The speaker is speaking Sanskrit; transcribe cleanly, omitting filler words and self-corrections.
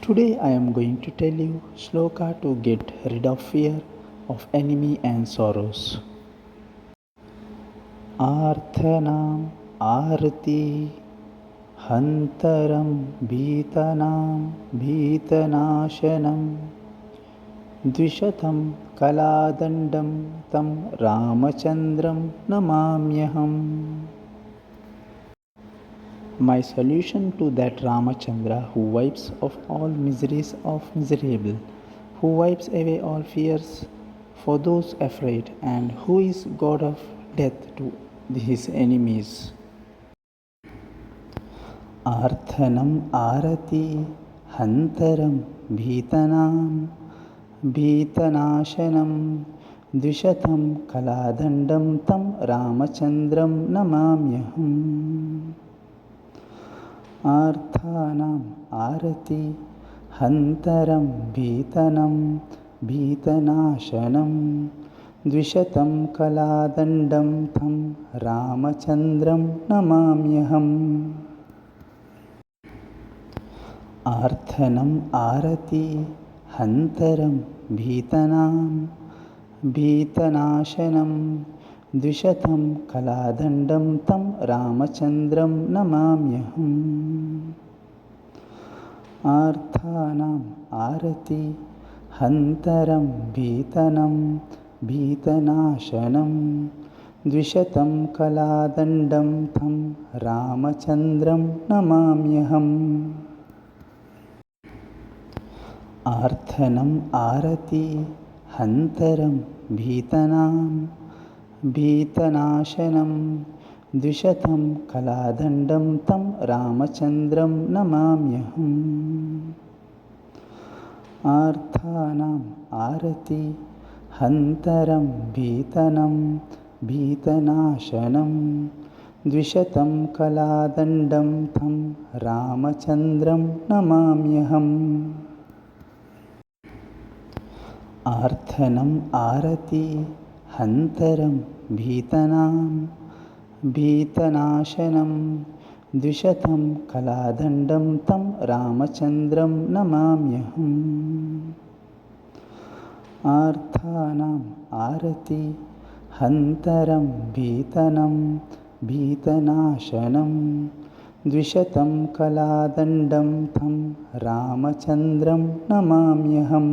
Today I am going to tell you shloka to get rid of fear of enemy and sorrows. Arthanam arati hantaram bhitanam bhitanashanam dvishatam kaladandam tam ramachandram namamyaham. My solution to that Ramachandra, who wipes off all miseries of miserable, who wipes away all fears for those afraid, and who is God of death to his enemies. Arthanam arati hantaram bhitanam bhitanashanam dvishatam kaladandam tam ramachandram namamyaham. Arthanam arati hantaram bhitanam bhitanashanam dvishatam kaladandam tam ramachandram namamyaham. Arthanam arati hantaram bhitanam bhitanashanam dvishatam kaladandam tam ramachandram namamyaham. Arthanam arati hantaram bhitanam bhitanashanam dvishatam kaladandam tam ramachandram namamyaham. Arthanam arati hantaram bhitanam bhitanashanam dvishatam kaladandam tam ramachandram namamyaham. Arthanam arati hantaram bhitanam bhitanashanam dvishatam kaladandam tam ramachandram namamyaham. Arthanam arati hantaram bhitanam bhitanashanam dvishatam kaladandam tam ramachandram namamyaham. Arthanam arati hantaram bhitanam bhitanashanam dvishatam kaladandam tam ramachandram namamyaham.